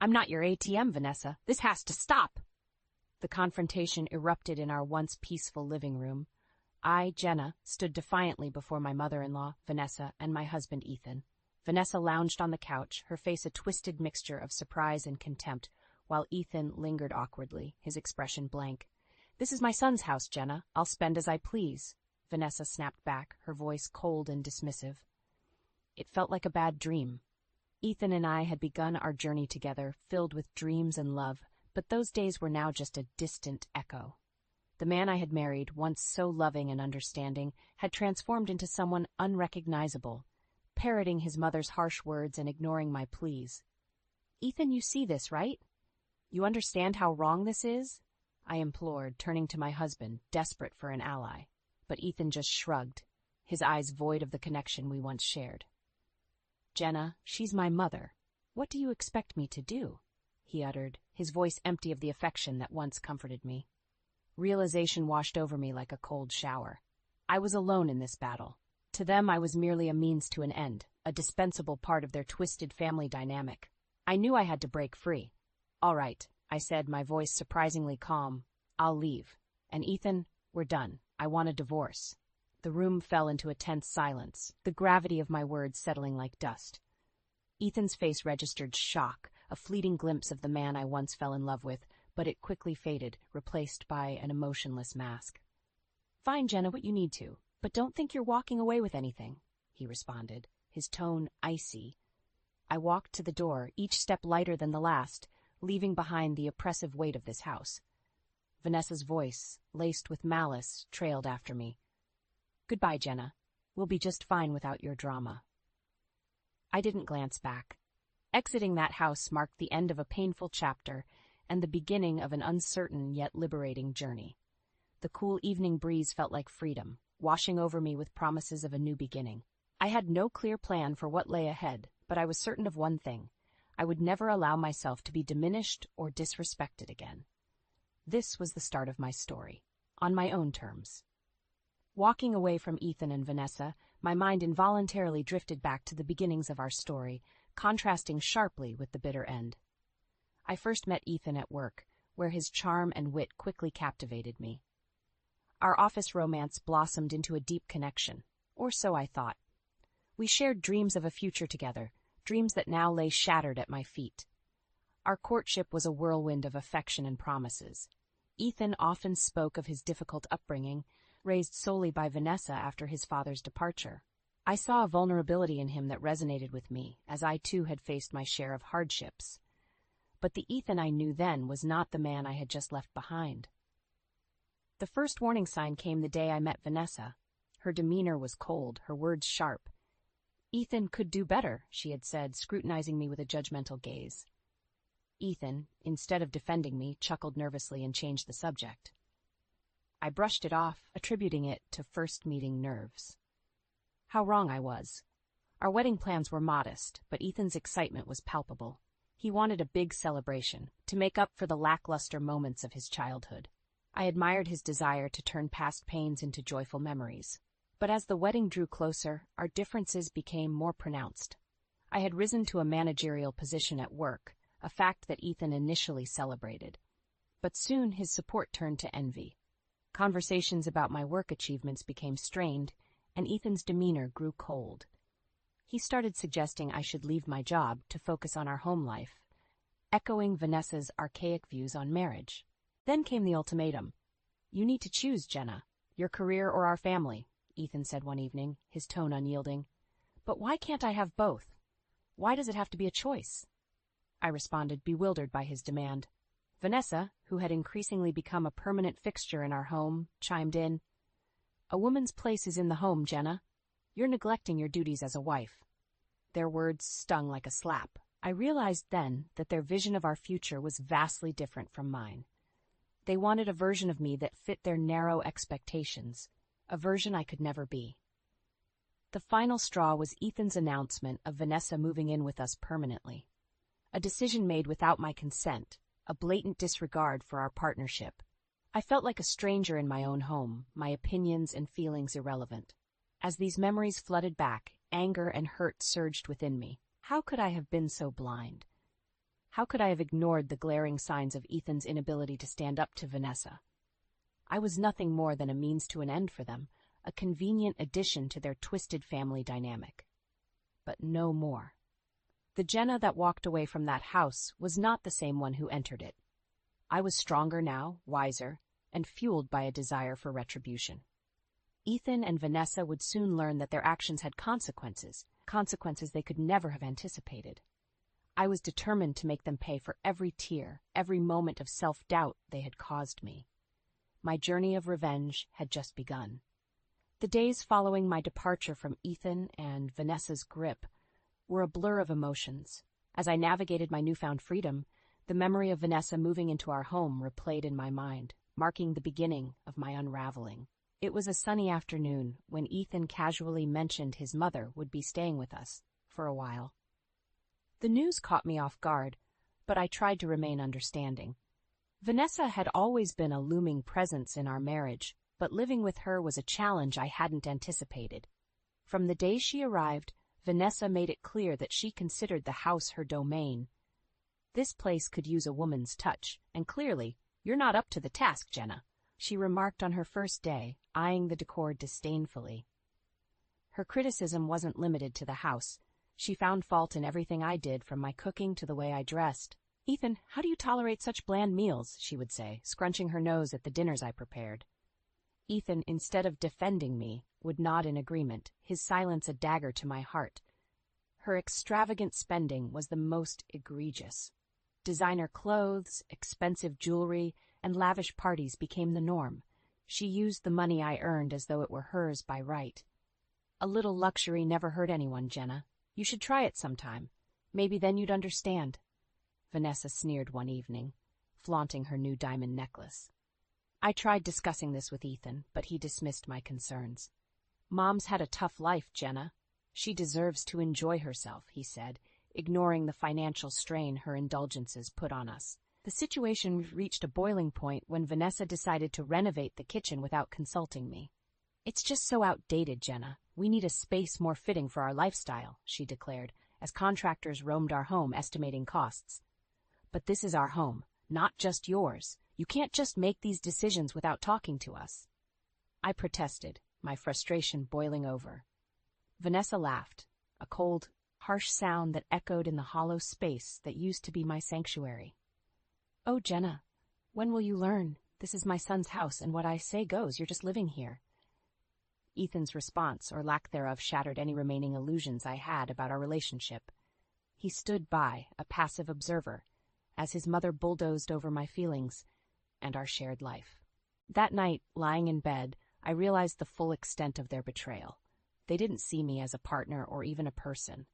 I'm not your ATM, Vanessa. This has to stop. The confrontation erupted in our once peaceful living room. I, Jenna, stood defiantly before my mother-in-law, Vanessa, and my husband, Ethan. Vanessa lounged on the couch, her face a twisted mixture of surprise and contempt, while Ethan lingered awkwardly, his expression blank. "This is my son's house, Jenna. I'll spend as I please," Vanessa snapped back, her voice cold and dismissive. It felt like a bad dream. Ethan and I had begun our journey together, filled with dreams and love, but those days were now just a distant echo. The man I had married, once so loving and understanding, had transformed into someone unrecognizable, parroting his mother's harsh words and ignoring my pleas. "Ethan, you see this, right? You understand how wrong this is?" I implored, turning to my husband, desperate for an ally. But Ethan just shrugged, his eyes void of the connection we once shared. "Jenna, she's my mother. What do you expect me to do?" he uttered, his voice empty of the affection that once comforted me. Realization washed over me like a cold shower. I was alone in this battle. To them, I was merely a means to an end, a dispensable part of their twisted family dynamic. I knew I had to break free. "All right," I said, my voice surprisingly calm. "I'll leave. And Ethan, we're done. I want a divorce." The room fell into a tense silence, the gravity of my words settling like dust. Ethan's face registered shock, a fleeting glimpse of the man I once fell in love with, but it quickly faded, replaced by an emotionless mask. "Fine, Jenna, what you need to, but don't think you're walking away with anything," he responded, his tone icy. I walked to the door, each step lighter than the last, leaving behind the oppressive weight of this house. Vanessa's voice, laced with malice, trailed after me. "Goodbye, Jenna. We'll be just fine without your drama." I didn't glance back. Exiting that house marked the end of a painful chapter and the beginning of an uncertain yet liberating journey. The cool evening breeze felt like freedom, washing over me with promises of a new beginning. I had no clear plan for what lay ahead, but I was certain of one thing. I would never allow myself to be diminished or disrespected again. This was the start of my story, on my own terms. Walking away from Ethan and Vanessa, my mind involuntarily drifted back to the beginnings of our story, contrasting sharply with the bitter end. I first met Ethan at work, where his charm and wit quickly captivated me. Our office romance blossomed into a deep connection, or so I thought. We shared dreams of a future together, dreams that now lay shattered at my feet. Our courtship was a whirlwind of affection and promises. Ethan often spoke of his difficult upbringing, raised solely by Vanessa after his father's departure. I saw a vulnerability in him that resonated with me, as I too had faced my share of hardships. But the Ethan I knew then was not the man I had just left behind. The first warning sign came the day I met Vanessa. Her demeanor was cold, her words sharp. "Ethan could do better," she had said, scrutinizing me with a judgmental gaze. Ethan, instead of defending me, chuckled nervously and changed the subject. I brushed it off, attributing it to first meeting nerves. How wrong I was. Our wedding plans were modest, but Ethan's excitement was palpable. He wanted a big celebration, to make up for the lackluster moments of his childhood. I admired his desire to turn past pains into joyful memories. But as the wedding drew closer, our differences became more pronounced. I had risen to a managerial position at work, a fact that Ethan initially celebrated. But soon his support turned to envy. Conversations about my work achievements became strained, and Ethan's demeanor grew cold. He started suggesting I should leave my job to focus on our home life, echoing Vanessa's archaic views on marriage. Then came the ultimatum. "You need to choose, Jenna, your career or our family," Ethan said one evening, his tone unyielding. "But why can't I have both? Why does it have to be a choice?" I responded, bewildered by his demand. Vanessa, who had increasingly become a permanent fixture in our home, chimed in. "A woman's place is in the home, Jenna. You're neglecting your duties as a wife." Their words stung like a slap. I realized then that their vision of our future was vastly different from mine. They wanted a version of me that fit their narrow expectations, a version I could never be. The final straw was Ethan's announcement of Vanessa moving in with us permanently. A decision made without my consent, a blatant disregard for our partnership. I felt like a stranger in my own home, my opinions and feelings irrelevant. As these memories flooded back, anger and hurt surged within me. How could I have been so blind? How could I have ignored the glaring signs of Ethan's inability to stand up to Vanessa? I was nothing more than a means to an end for them, a convenient addition to their twisted family dynamic. But no more. The Jenna that walked away from that house was not the same one who entered it. I was stronger now, wiser, and fueled by a desire for retribution. Ethan and Vanessa would soon learn that their actions had consequences they could never have anticipated. I was determined to make them pay for every tear, every moment of self-doubt they had caused me. My journey of revenge had just begun. The days following my departure from Ethan and Vanessa's grip were a blur of emotions. As I navigated my newfound freedom, the memory of Vanessa moving into our home replayed in my mind, marking the beginning of my unraveling. It was a sunny afternoon when Ethan casually mentioned his mother would be staying with us for a while. The news caught me off guard, but I tried to remain understanding. Vanessa had always been a looming presence in our marriage, but living with her was a challenge I hadn't anticipated. From the day she arrived, Vanessa made it clear that she considered the house her domain. This place could use a woman's touch, and clearly, "You're not up to the task, Jenna," she remarked on her first day, eyeing the decor disdainfully. Her criticism wasn't limited to the house. She found fault in everything I did, from my cooking to the way I dressed. "Ethan, how do you tolerate such bland meals?" she would say, scrunching her nose at the dinners I prepared. Ethan, instead of defending me, would nod in agreement, his silence a dagger to my heart. Her extravagant spending was the most egregious. Designer clothes, expensive jewelry, and lavish parties became the norm. She used the money I earned as though it were hers by right. "A little luxury never hurt anyone, Jenna. You should try it sometime. Maybe then you'd understand," Vanessa sneered one evening, flaunting her new diamond necklace. I tried discussing this with Ethan, but he dismissed my concerns. "Mom's had a tough life, Jenna. She deserves to enjoy herself," he said, ignoring the financial strain her indulgences put on us. The situation reached a boiling point when Vanessa decided to renovate the kitchen without consulting me. "It's just so outdated, Jenna. We need a space more fitting for our lifestyle," she declared, as contractors roamed our home estimating costs. "But this is our home, not just yours. You can't just make these decisions without talking to us." I protested, my frustration boiling over. Vanessa laughed, a cold, harsh sound that echoed in the hollow space that used to be my sanctuary. "Oh, Jenna, when will you learn? This is my son's house, and what I say goes. You're just living here." Ethan's response, or lack thereof, shattered any remaining illusions I had about our relationship. He stood by, a passive observer, as his mother bulldozed over my feelings and our shared life. That night, lying in bed, I realized the full extent of their betrayal. They didn't see me as a partner or even a person.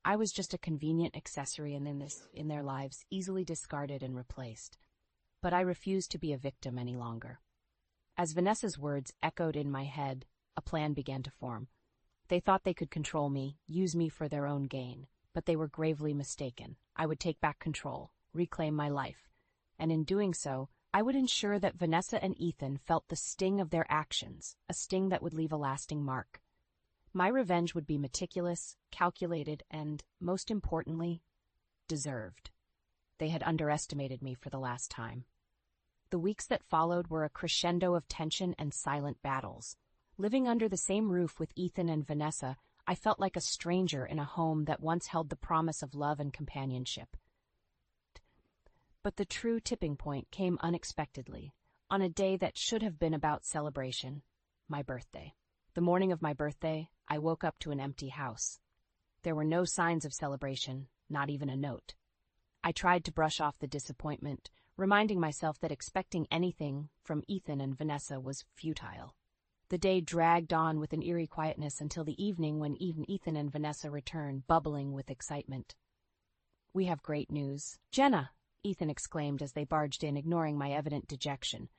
I was just a convenient accessory in their lives, easily discarded and replaced. But I refused to be a victim any longer. As Vanessa's words echoed in my head, a plan began to form. They thought they could control me, use me for their own gain, but they were gravely mistaken. I would take back control, reclaim my life, and in doing so, I would ensure that Vanessa and Ethan felt the sting of their actions, a sting that would leave a lasting mark. My revenge would be meticulous, calculated, and, most importantly, deserved. They had underestimated me for the last time. The weeks that followed were a crescendo of tension and silent battles. Living under the same roof with Ethan and Vanessa, I felt like a stranger in a home that once held the promise of love and companionship. But the true tipping point came unexpectedly, on a day that should have been about celebration, my birthday. The morning of my birthday, I woke up to an empty house. There were no signs of celebration, not even a note. I tried to brush off the disappointment, reminding myself that expecting anything from Ethan and Vanessa was futile. The day dragged on with an eerie quietness until the evening when even Ethan and Vanessa returned, bubbling with excitement. "We have great news." "Jenna!" Ethan exclaimed as they barged in, ignoring my evident dejection.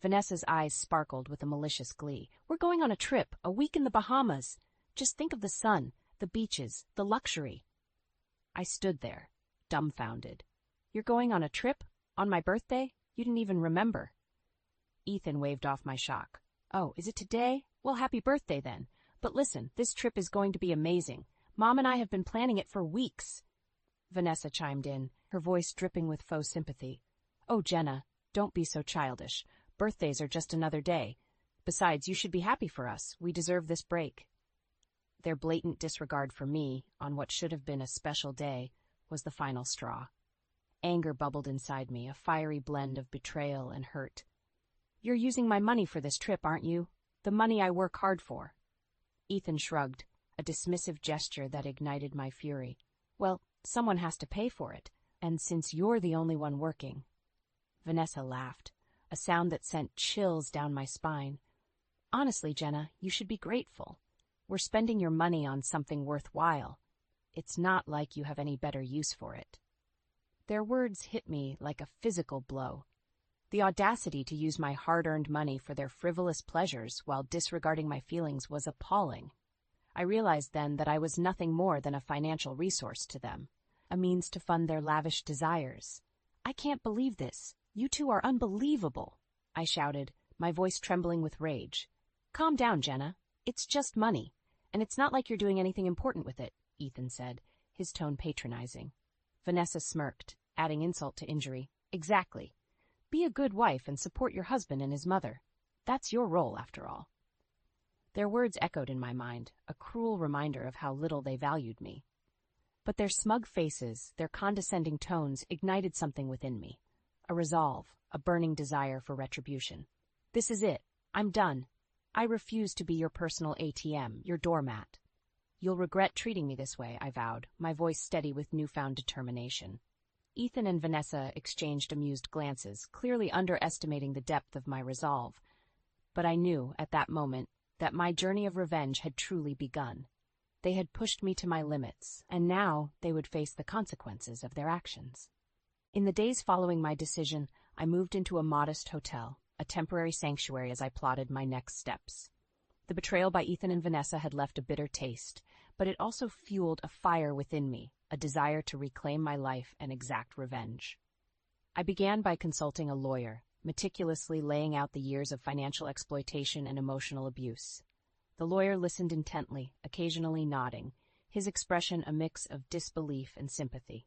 Vanessa's eyes sparkled with a malicious glee. "We're going on a trip, a week in the Bahamas. Just think of the sun, the beaches, the luxury." I stood there, dumbfounded. "You're going on a trip? On my birthday? You didn't even remember." Ethan waved off my shock. "Oh, is it today? Well, happy birthday then. But listen, this trip is going to be amazing. Mom and I have been planning it for weeks." Vanessa chimed in. her voice dripping with faux sympathy. "Oh, Jenna, don't be so childish. Birthdays are just another day. Besides, you should be happy for us. We deserve this break." Their blatant disregard for me, on what should have been a special day, was the final straw. Anger bubbled inside me, a fiery blend of betrayal and hurt. "You're using my money for this trip, aren't you? The money I work hard for." Ethan shrugged, a dismissive gesture that ignited my fury. "Well, someone has to pay for it, and since you're the only one working—" Vanessa laughed, a sound that sent chills down my spine. "Honestly, Jenna, you should be grateful. We're spending your money on something worthwhile. It's not like you have any better use for it." Their words hit me like a physical blow. The audacity to use my hard-earned money for their frivolous pleasures while disregarding my feelings was appalling. I realized then that I was nothing more than a financial resource to them, a means to fund their lavish desires. "I can't believe this. You two are unbelievable," I shouted, my voice trembling with rage. "Calm down, Jenna. It's just money, and it's not like you're doing anything important with it," Ethan said, his tone patronizing. Vanessa smirked, adding insult to injury. "Exactly. Be a good wife and support your husband and his mother. That's your role, after all." Their words echoed in my mind, a cruel reminder of how little they valued me. But their smug faces, their condescending tones ignited something within me. A resolve, a burning desire for retribution. "This is it. I'm done. I refuse to be your personal ATM, your doormat." "You'll regret treating me this way," I vowed, my voice steady with newfound determination. Ethan and Vanessa exchanged amused glances, clearly underestimating the depth of my resolve. But I knew, at that moment, that my journey of revenge had truly begun. They had pushed me to my limits, and now they would face the consequences of their actions. In the days following my decision, I moved into a modest hotel, a temporary sanctuary as I plotted my next steps. The betrayal by Ethan and Vanessa had left a bitter taste, but it also fueled a fire within me, a desire to reclaim my life and exact revenge. I began by consulting a lawyer, meticulously laying out the years of financial exploitation and emotional abuse. The lawyer listened intently, occasionally nodding, his expression a mix of disbelief and sympathy.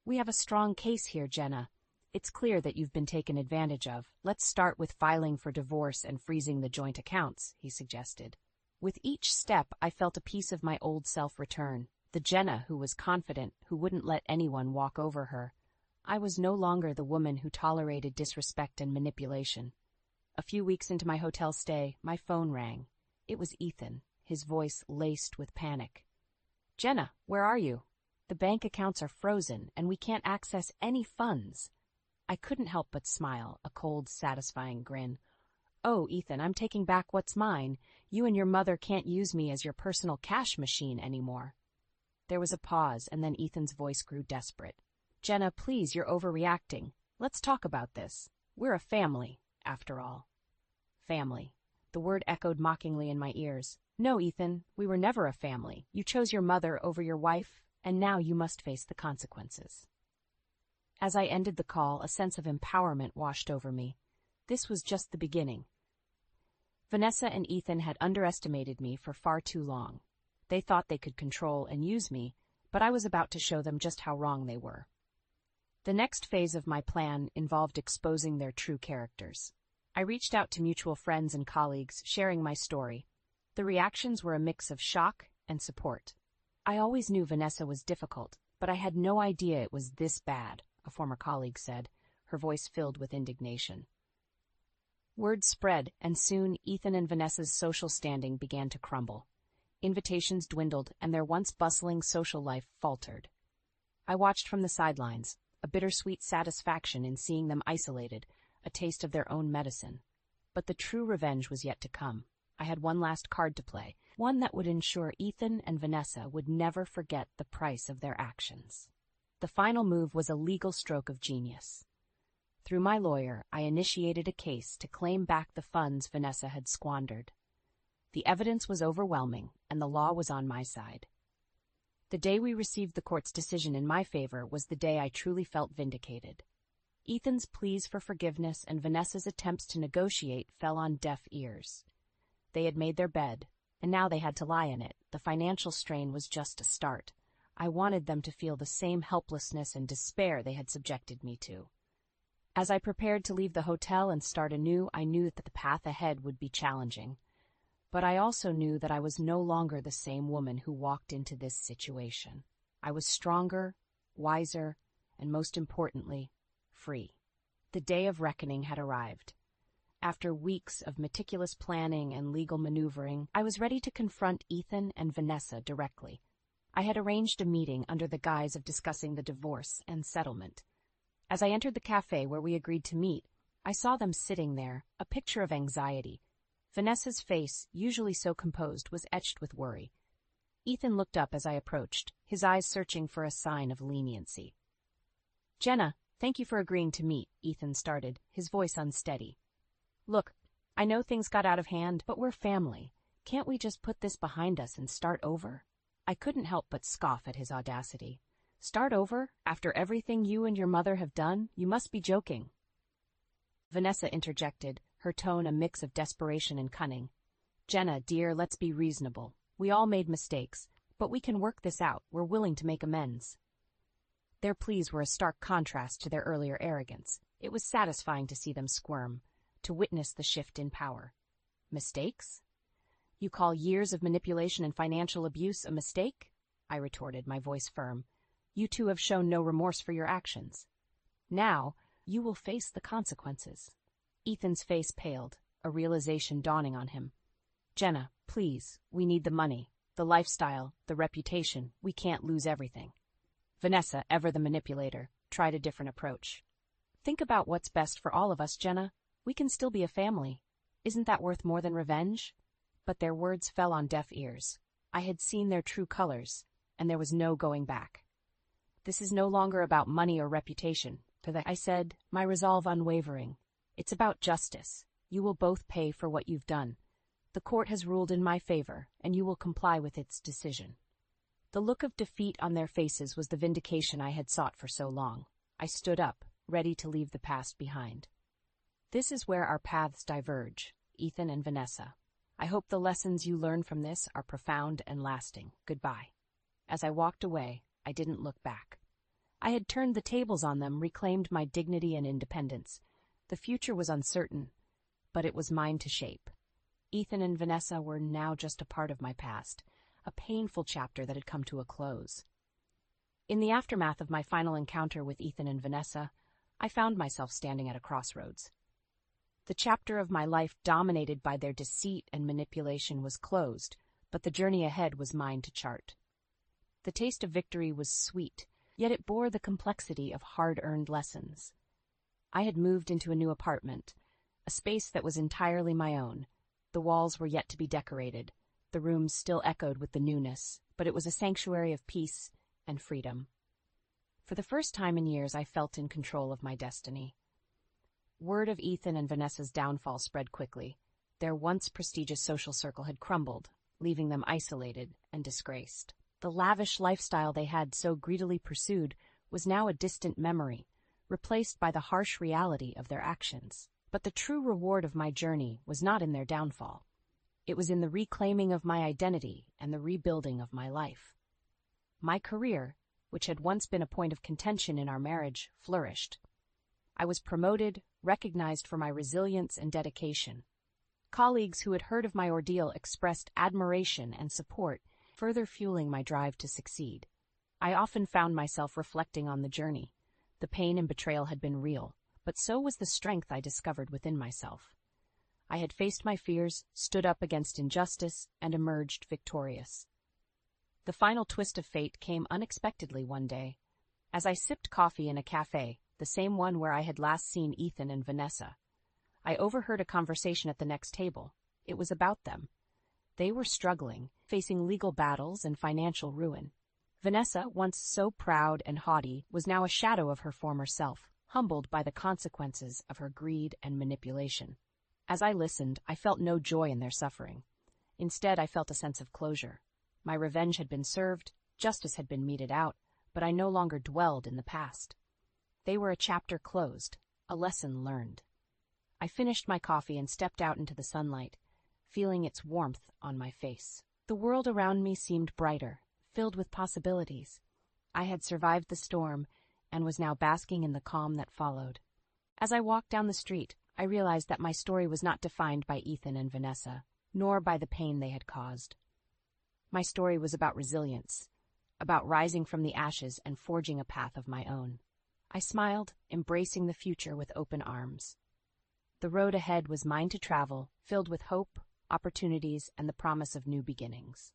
"We have a strong case here, Jenna. It's clear that you've been taken advantage of. Let's start with filing for divorce and freezing the joint accounts," he suggested. With each step, I felt a piece of my old self return, the Jenna who was confident, who wouldn't let anyone walk over her. I was no longer the woman who tolerated disrespect and manipulation. A few weeks into my hotel stay, my phone rang. It was Ethan, his voice laced with panic. "Jenna, where are you? The bank accounts are frozen, and we can't access any funds." I couldn't help but smile, a cold, satisfying grin. "Oh, Ethan, I'm taking back what's mine. You and your mother can't use me as your personal cash machine anymore." There was a pause, and then Ethan's voice grew desperate. "Jenna, please, you're overreacting. Let's talk about this. We're a family, after all." Family. The word echoed mockingly in my ears. "No, Ethan, we were never a family. You chose your mother over your wife, and now you must face the consequences." As I ended the call, a sense of empowerment washed over me. This was just the beginning. Vanessa and Ethan had underestimated me for far too long. They thought they could control and use me, but I was about to show them just how wrong they were. The next phase of my plan involved exposing their true characters. I reached out to mutual friends and colleagues, sharing my story. The reactions were a mix of shock and support. "I always knew Vanessa was difficult, but I had no idea it was this bad," a former colleague said, her voice filled with indignation. Word spread, and soon Ethan and Vanessa's social standing began to crumble. Invitations dwindled, and their once bustling social life faltered. I watched from the sidelines, a bittersweet satisfaction in seeing them isolated, a taste of their own medicine. But the true revenge was yet to come. I had one last card to play, one that would ensure Ethan and Vanessa would never forget the price of their actions. The final move was a legal stroke of genius. Through my lawyer, I initiated a case to claim back the funds Vanessa had squandered. The evidence was overwhelming, and the law was on my side. The day we received the court's decision in my favor was the day I truly felt vindicated. Ethan's pleas for forgiveness and Vanessa's attempts to negotiate fell on deaf ears. They had made their bed, and now they had to lie in it. The financial strain was just a start. I wanted them to feel the same helplessness and despair they had subjected me to. As I prepared to leave the hotel and start anew, I knew that the path ahead would be challenging. But I also knew that I was no longer the same woman who walked into this situation. I was stronger, wiser, and most importantly, free. The day of reckoning had arrived. After weeks of meticulous planning and legal maneuvering, I was ready to confront Ethan and Vanessa directly. I had arranged a meeting under the guise of discussing the divorce and settlement. As I entered the cafe where we agreed to meet, I saw them sitting there, a picture of anxiety. Vanessa's face, usually so composed, was etched with worry. Ethan looked up as I approached, his eyes searching for a sign of leniency. "Jenna, thank you for agreeing to meet," Ethan started, his voice unsteady. "Look, I know things got out of hand, but we're family. Can't we just put this behind us and start over?" I couldn't help but scoff at his audacity. "Start over? After everything you and your mother have done? You must be joking." Vanessa interjected, her tone a mix of desperation and cunning. "Jenna, dear, let's be reasonable. We all made mistakes, but we can work this out. We're willing to make amends." Their pleas were a stark contrast to their earlier arrogance. It was satisfying to see them squirm, to witness the shift in power. Mistakes? You call years of manipulation and financial abuse a mistake? I retorted, my voice firm. You two have shown no remorse for your actions. Now, you will face the consequences. Ethan's face paled, a realization dawning on him. Jenna, please, we need the money, the lifestyle, the reputation. We can't lose everything. Vanessa, ever the manipulator, tried a different approach. Think about what's best for all of us, Jenna. We can still be a family. Isn't that worth more than revenge? But their words fell on deaf ears. I had seen their true colors, and there was no going back. This is no longer about money or reputation, I said, my resolve unwavering. It's about justice. You will both pay for what you've done. The court has ruled in my favor, and you will comply with its decision. The look of defeat on their faces was the vindication I had sought for so long. I stood up, ready to leave the past behind. This is where our paths diverge, Ethan and Vanessa. I hope the lessons you learn from this are profound and lasting. Goodbye. As I walked away, I didn't look back. I had turned the tables on them, reclaimed my dignity and independence. The future was uncertain, but it was mine to shape. Ethan and Vanessa were now just a part of my past, a painful chapter that had come to a close. In the aftermath of my final encounter with Ethan and Vanessa, I found myself standing at a crossroads. The chapter of my life dominated by their deceit and manipulation was closed, but the journey ahead was mine to chart. The taste of victory was sweet, yet it bore the complexity of hard-earned lessons. I had moved into a new apartment, a space that was entirely my own. The walls were yet to be decorated. The rooms still echoed with the newness, but it was a sanctuary of peace and freedom. For the first time in years, I felt in control of my destiny. Word of Ethan and Vanessa's downfall spread quickly. Their once prestigious social circle had crumbled, leaving them isolated and disgraced. The lavish lifestyle they had so greedily pursued was now a distant memory, replaced by the harsh reality of their actions. But the true reward of my journey was not in their downfall. It was in the reclaiming of my identity and the rebuilding of my life. My career, which had once been a point of contention in our marriage, flourished. I was promoted, recognized for my resilience and dedication. Colleagues who had heard of my ordeal expressed admiration and support, further fueling my drive to succeed. I often found myself reflecting on the journey. The pain and betrayal had been real, but so was the strength I discovered within myself. I had faced my fears, stood up against injustice, and emerged victorious. The final twist of fate came unexpectedly one day. As I sipped coffee in a cafe, the same one where I had last seen Ethan and Vanessa, I overheard a conversation at the next table. It was about them. They were struggling, facing legal battles and financial ruin. Vanessa, once so proud and haughty, was now a shadow of her former self, humbled by the consequences of her greed and manipulation. As I listened, I felt no joy in their suffering. Instead, I felt a sense of closure. My revenge had been served, justice had been meted out, but I no longer dwelled in the past. They were a chapter closed, a lesson learned. I finished my coffee and stepped out into the sunlight, feeling its warmth on my face. The world around me seemed brighter, filled with possibilities. I had survived the storm and was now basking in the calm that followed. As I walked down the street, I realized that my story was not defined by Ethan and Vanessa, nor by the pain they had caused. My story was about resilience, about rising from the ashes and forging a path of my own. I smiled, embracing the future with open arms. The road ahead was mine to travel, filled with hope, opportunities, and the promise of new beginnings.